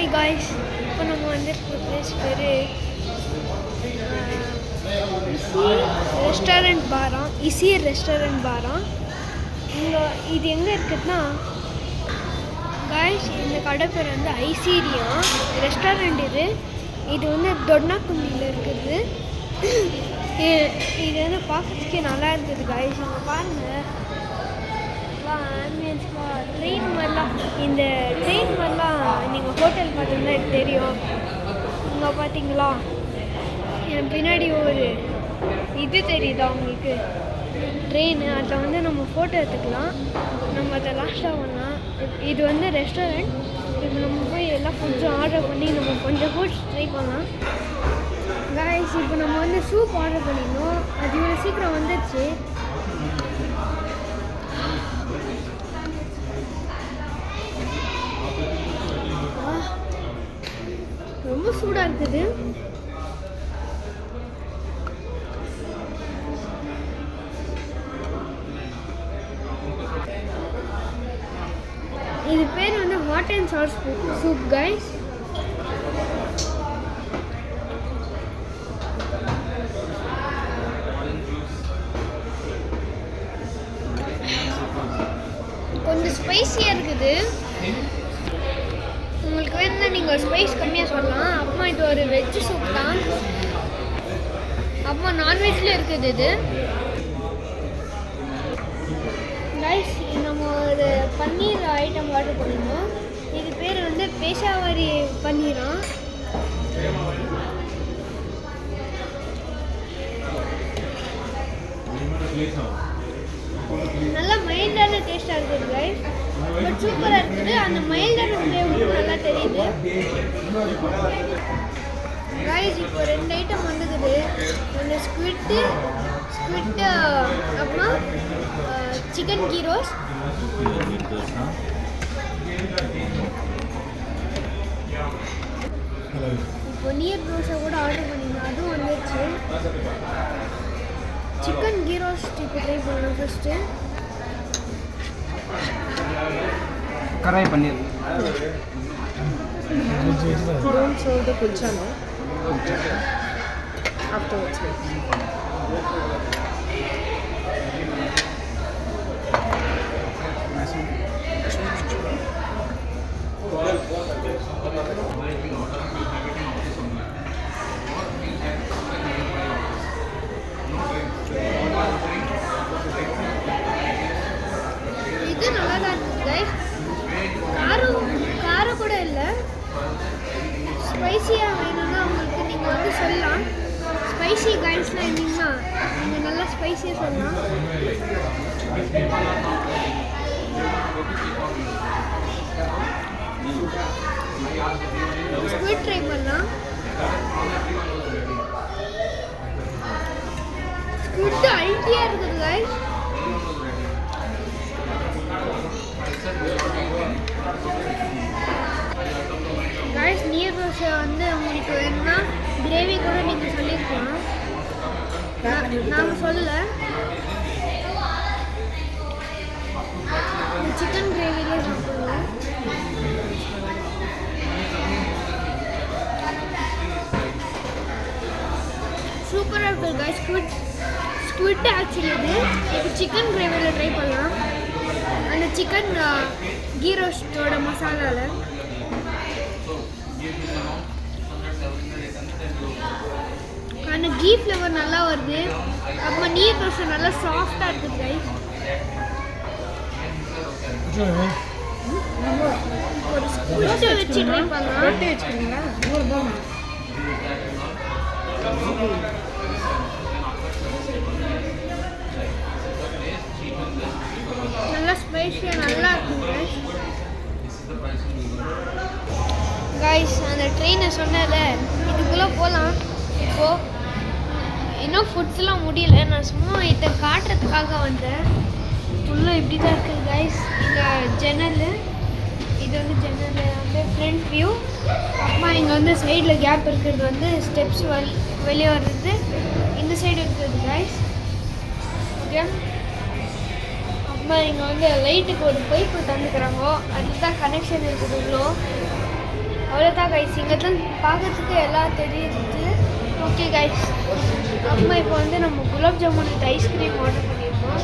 Hi guys, இப்போ நம்ம வந்து பிளேஸ் பேர் ரெஸ்டாரண்ட் பாரம், இசீர் ரெஸ்டாரண்ட் பாரம். இங்கே இது எங்கே இருக்குதுன்னா காய்ஸ், இந்த கடை பேர் வந்து ஐசீரியா ரெஸ்டாரண்ட். இது வந்து தொட்னாக்குண்டியில் இருக்குது. இது வந்து பார்க்கறதுக்கே நல்லா இருந்தது காய்ஸ். இங்கே பாருங்கள், ஆம்பியன்ஸ்லாம் ட்ரெயின் மாதிரிலாம், இந்த ட்ரெயின் மாதிரிலாம் நீங்கள் ஹோட்டல் பார்த்தீங்கன்னா தெரியும். இங்கே பார்த்தீங்களா, என் பின்னாடி ஒரு இது தெரியுதா உங்களுக்கு, ட்ரெயின். அதில் வந்து நம்ம ஃபோட்டோ எடுத்துக்கலாம். நம்ம அதை லாஸ்ட்டாக பண்ணலாம். இது வந்து ரெஸ்டாரண்ட். இப்போ நம்ம போய் எல்லா ஃபுட்ஸும் ஆர்டர் பண்ணி நம்ம கொஞ்சம் ஃபுட்ஸ் ட்ரை பண்ணலாம் காய்ஸ். இப்போ நம்ம வந்து சூப் ஆர்டர் பண்ணிடணும். அது இவ்வளோ சீக்கிரம் வந்துடுச்சு. ரொம்ப சூடாக இருக்குது. இது பேர் வந்து hot and sir soup guys. கொஞ்சம் ஸ்பைஸியாக இருக்குது. உங்களுக்கு வேணும்னா நீங்கள் ஸ்பைஸ் கம்மியாக சொல்லலாம். அப்புறமா இது ஒரு வெஜ் சூப் தான். அப்புறமா நான்வெஜ்ல இருக்குது இது ரைஸ். நம்ம ஒரு பன்னீர் ஐட்டம் ஆர்டர் பண்ணியிருந்தோம். இது பேர் வந்து பேஷாவரி பன்னீரா. நல்லா மைல்டான டேஸ்டாக இருக்குது கைஸ். பட் சூப்பராக இருக்குது. அந்த மைல்டான ஃப்ளேவரும் நல்லா தெரியுது கைஸ். இப்போ 2 ஐட்டம் வந்துக்குது. ஒன்று ஸ்குவிட்டு அப்புறமா சிக்கன் கீரோஸ். இப்போ நீர் தோசை கூட ஆர்டர் பண்ணியிருந்தோம், அதுவும் வந்துடுச்சு. சிக்கன் கீரோஸ் இப்போ ட்ரை பண்ணணும் first. Kadai paneer. Don't serve the kulcha now. Afterwards. இது நல்லா தான் இருக்குது கைஸ். காரம் கூட இல்லை. ஸ்பைசியாக வேணும்னா உங்களுக்கு நீங்கள் வந்து சொல்லலாம். ஸ்பைசி கைஸ்லாம் இருந்தீங்கன்னா நீங்கள் நல்லா ஸ்பைசியாக சொல்லலாம். ஸ்குவிட் ட்ரை பண்ணலாம். ஸ்குவிட் அல்ட்டியாக இருக்குது கைஸ். கைஸ், நீர் தோசை வந்து உங்களுக்கு வேணும்னா கிரேவி கூட நீங்கள் சொல்லியிருக்கலாம். நாங்கள் சொல்லலை. சிக்கன் கிரேவிலே சாப்பிடுவோம். சூப்பராக இருக்குது கைஸ். ஸ்குவிட் ஆக்சுவலி இது. இப்போ சிக்கன் கிரேவியில் ட்ரை பண்ணலாம். அந்த சிக்கன் கீ ரோஸ்டோட மசாலாவில் அந்த கீ ஃப்ளேவர் நல்லா வருது. அப்புறமா நீர் தோசை நல்லா சாஃப்டாக இருக்குது கைஸ். ஒரு ஸ்குவிட் வச்சு ட்ரை பண்ணலாம். ரொட்டி வச்சுக்கிறீங்களா? நல்லா ஸ்பைஸியாக நல்லா இருக்குங்க கைஸ். அந்த ட்ரெயினை சொன்னல, இதுக்குள்ளே போகலாம். இப்போது இன்னும் ஃபுட்ஸ்லாம் முடியல. நான் சும்மா இதை காட்டுறதுக்காக வந்தேன். ஃபுல்லாக இப்படி தான் இருக்குது கைஸ். இங்கே ஜன்னல், இது வந்து ஜன்னல் வந்து ஃப்ரண்ட் வியூ. அப்புறமா இங்கே வந்து சைடில் கேப் இருக்கிறது வந்து ஸ்டெப்ஸ் வெளியே வர்றது. இந்த சைடு இருக்குது கைஸ். ஓகே, அப்புறமா இங்கே வந்து லைட்டுக்கு ஒரு பைப்பு தந்துக்கிறாங்க. அதுதான் கனெக்ஷன் இருக்குது இவ்வளோ. அவ்வளோதான். தான் கைஸ், இங்கே தான் பார்க்கறதுக்கு எல்லாம் தெரியுது. ஓகே கைஸ், அப்புறமா இப்போ வந்து நம்ம gulab jamun with ice cream order பண்ணியிருக்கோம்.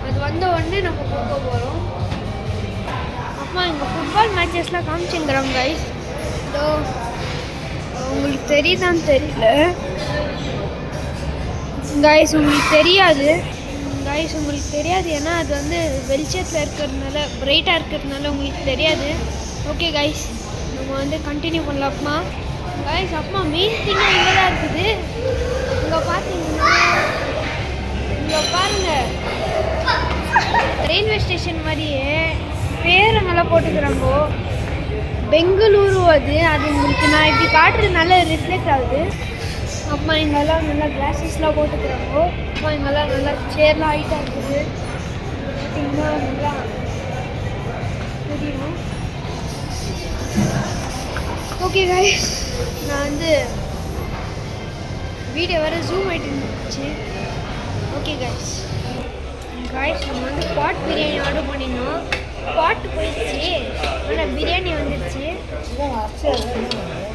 அது வந்த உடனே நம்ம கொடுக்க போகிறோம். அப்புறமா இங்கே ஃபுட்பால் மேட்சஸ்லாம் காமிச்சுங்கிறோம் கைஸ். இதோ உங்களுக்கு தெரியுதான்னு தெரியல கைஸ், உங்களுக்கு தெரியாது ஏன்னா அது வந்து வெளிச்சத்தில் இருக்கிறதுனால, பிரைட்டாக இருக்கிறதுனால உங்களுக்கு தெரியாது. ஓகே கைஸ், நம்ம வந்து கண்டினியூ பண்ணலாமா கைஸ்? அப்புறமா மெயின் திங்காக இங்கே தான் இருக்குது. இங்கே பார்த்தீங்கன்னா இங்கே பாருங்கள், ரயில்வே ஸ்டேஷன் மாதிரியே பேருங்கெல்லாம் போட்டுக்கிறாங்க. பெங்களூரு அது உங்களுக்கு நான் இப்படி காட்டுறது நல்லா ரிஃப்ளெக்ட் ஆகுது. அம்மா இங்கெல்லாம் நல்லா கிளாஸஸ்லாம் போட்டுக்கிறாங்க. அம்மா இங்கெல்லாம் நல்லா சேர்லாம் ஹைட்டாக இருக்குது. பார்த்தீங்கன்னா நல்லா தெரியும். ஓகே கைஸ், நான் வந்து வீடியோ வர ஜூம் ஆகிட்டு இருந்துச்சு. ஓகே கைஸ், நம்ம வந்து பாட் பிரியாணி ஆர்டர் பண்ணியிருந்தோம். பாட்டு போயிடுச்சு, ஆனால் பிரியாணி வந்துடுச்சு.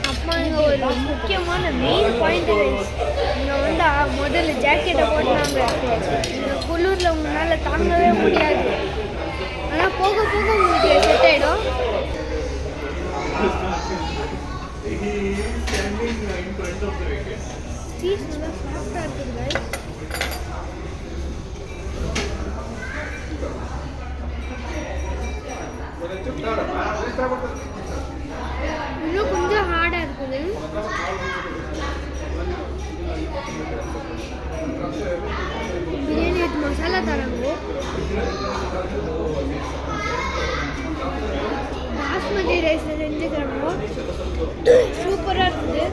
அப்புறமா இங்கே ஒரு முக்கியமான மெயின் பாயிண்ட் கைஸ், இங்கே வந்து முதல்ல ஜாக்கெட்டை போட்டாங்க. இந்த குளிரில் உங்களால் தாங்கவே முடியாது, ஆனால் போக போக உங்களுக்கு செட் ஆகிடும். சீஸ் நல்லா சாஃப்டாக இருக்குது கைஸ். இன்னும் கொஞ்சம் ஹார்டாக இருக்குது. பிரியாணி வித் மசாலா தராங்க. பாஸ்மதி ரைஸில் செஞ்சுக்கிறாங்க. சூப்பராக இருக்குது.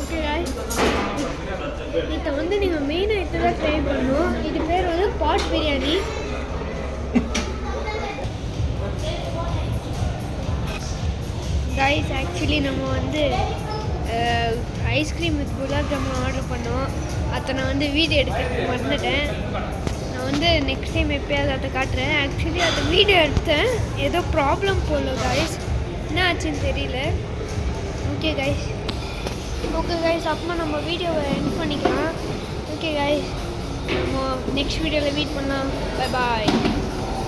ஓகே கைஸ், இதை வந்து நீங்கள் மெயின் ஐட்டம் தான் ட்ரை பண்ணணும். இது பேர் வந்து பாட் பிரியாணி. கைஸ், ஆக்சுவலி நம்ம வந்து ice cream with gulab jamun order பண்ணோம். அதை நான் வந்து வீடியோ எடுக்கிறதுக்கு மறந்துட்டேன். நான் வந்து நெக்ஸ்ட் டைம் எப்போயாவது அதை காட்டுறேன். ஆக்சுவலி அதை வீடியோ எடுத்தேன், ஏதோ ப்ராப்ளம் போல கைஸ், என்ன ஆச்சுன்னு தெரியல. ஓகே கைஸ், அப்புறமா நம்ம வீடியோவை எண்ட் பண்ணிக்கலாம். ஓகே கைஸ், நம்ம நெக்ஸ்ட் வீடியோவில் மீட் பண்ணலாம். Bye bye.